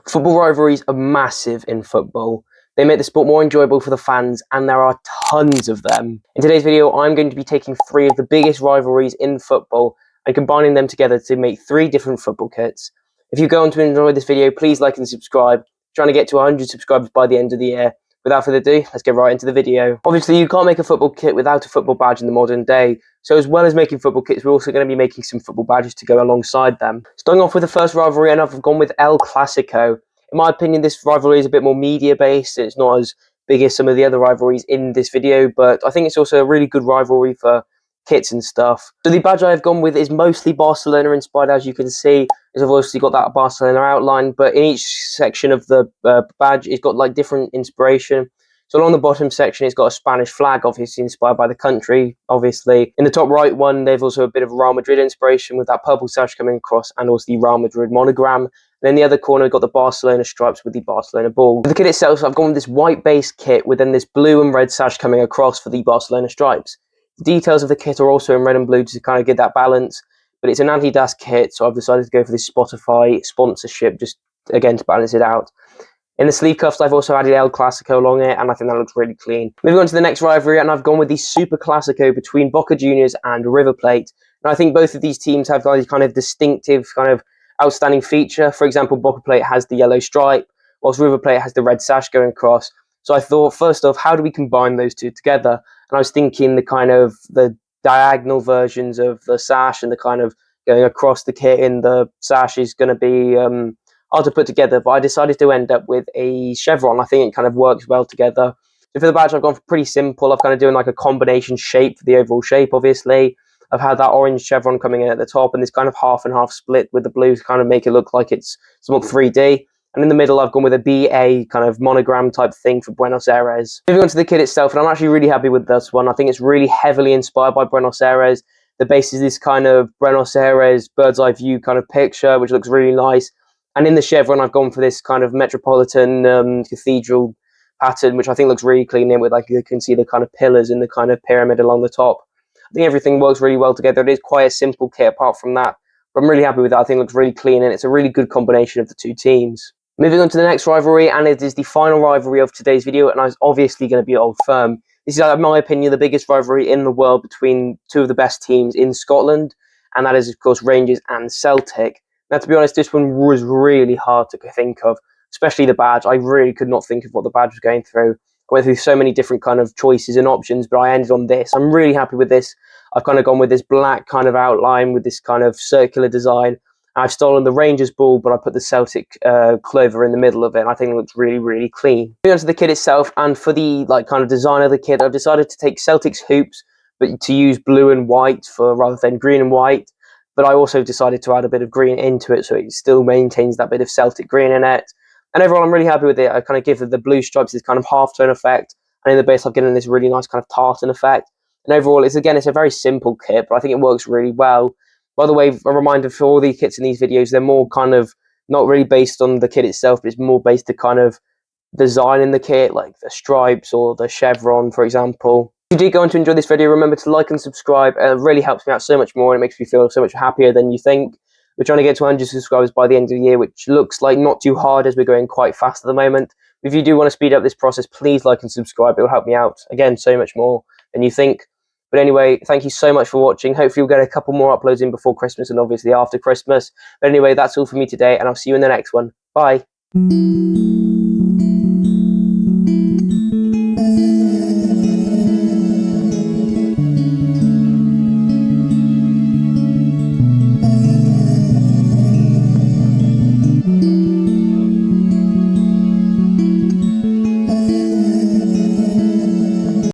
Football rivalries are massive in football. They make the sport more enjoyable for the fans, and there are tons of them. In today's video, I'm going to be taking 3 of the biggest rivalries in football and combining them together to make 3 different football kits. If you go on to enjoy this video, please like and subscribe. I'm trying to get to 100 subscribers by the end of the year. Without further ado, let's get right into the video. Obviously, you can't make a football kit without a football badge in the modern day. So as well as making football kits, we're also going to be making some football badges to go alongside them. Starting off with the first rivalry, and I've gone with El Clasico. In my opinion, this rivalry is a bit more media-based. It's not as big as some of the other rivalries in this video, but I think it's also a really good rivalry for kits and stuff. So the badge I've gone with is mostly Barcelona inspired, as you can see. It's obviously got that Barcelona outline, but in each section of the badge, it's got like different inspiration. So along the bottom section, it's got a Spanish flag, obviously inspired by the country, obviously. In the top right one, they've also a bit of Real Madrid inspiration with that purple sash coming across and also the Real Madrid monogram. And in the other corner, we've got the Barcelona stripes with the Barcelona ball. For the kit itself, I've gone with this white base kit with then this blue and red sash coming across for the Barcelona stripes. The details of the kit are also in red and blue to kind of get that balance, but it's an Adidas kit, so I've decided to go for this Spotify sponsorship, just again to balance it out. In the sleeve cuffs, I've also added El Clasico along it, and I think that looks really clean. Moving on to the next rivalry, and I've gone with the Super Clasico between Boca Juniors and River Plate. And I think both of these teams have like kind of distinctive, kind of outstanding feature. For example, Boca Plate has the yellow stripe, whilst River Plate has the red sash going across. So I thought, first off, how do we combine those two together? And I was thinking the kind of the diagonal versions of the sash and the kind of going across the kit in the sash is going to be hard to put together, but I decided to end up with a chevron. I think it kind of works well together. So for the badge, I've gone for pretty simple. I've kind of doing like a combination shape for the overall shape, obviously. I've had that orange chevron coming in at the top and this kind of half and half split with the blue to kind of make it look like it's somewhat 3D. And in the middle, I've gone with a BA kind of monogram type thing for Buenos Aires. Moving on to the kit itself, and I'm actually really happy with this one. I think it's really heavily inspired by Buenos Aires. The base is this kind of Buenos Aires bird's eye view kind of picture, which looks really nice. And in the chevron, I've gone for this kind of metropolitan cathedral pattern, which I think looks really clean in with, like, you can see the kind of pillars in the kind of pyramid along the top. I think everything works really well together. It is quite a simple kit apart from that, but I'm really happy with that. I think it looks really clean, and it's a really good combination of the two teams. Moving on to the next rivalry, and it is the final rivalry of today's video, and it's obviously going to be Old Firm. This is, in my opinion, the biggest rivalry in the world between two of the best teams in Scotland, and that is, of course, Rangers and Celtic. Now, to be honest, this one was really hard to think of, especially the badge. I really could not think of what the badge was going through. I went through so many different kind of choices and options, but I ended on this. I'm really happy with this. I've kind of gone with this black kind of outline with this kind of circular design. I've stolen the Rangers ball, but I put the Celtic clover in the middle of it. And I think it looks really, really clean. Moving on to the kit itself, and for the like kind of design of the kit, I've decided to take Celtic's hoops, but to use blue and white rather than green and white. But I also decided to add a bit of green into it, so it still maintains that bit of Celtic green in it. And overall, I'm really happy with it. I kind of give the blue stripes this kind of half-tone effect, and in the base, I've given this really nice kind of tartan effect. And overall, it's a very simple kit, but I think it works really well. By the way, a reminder for all the kits in these videos, they're more kind of not really based on the kit itself, but it's more based to kind of design in the kit, like the stripes or the chevron, for example. If you did go on to enjoy this video, remember to like and subscribe. It really helps me out so much more, and it makes me feel so much happier than you think. We're trying to get to 100 subscribers by the end of the year, which looks like not too hard as we're going quite fast at the moment. If you do want to speed up this process, please like and subscribe. It will help me out, again, so much more than you think. But anyway, thank you so much for watching. Hopefully we'll get a couple more uploads in before Christmas and obviously after Christmas. But anyway, that's all for me today, and I'll see you in the next one. Bye.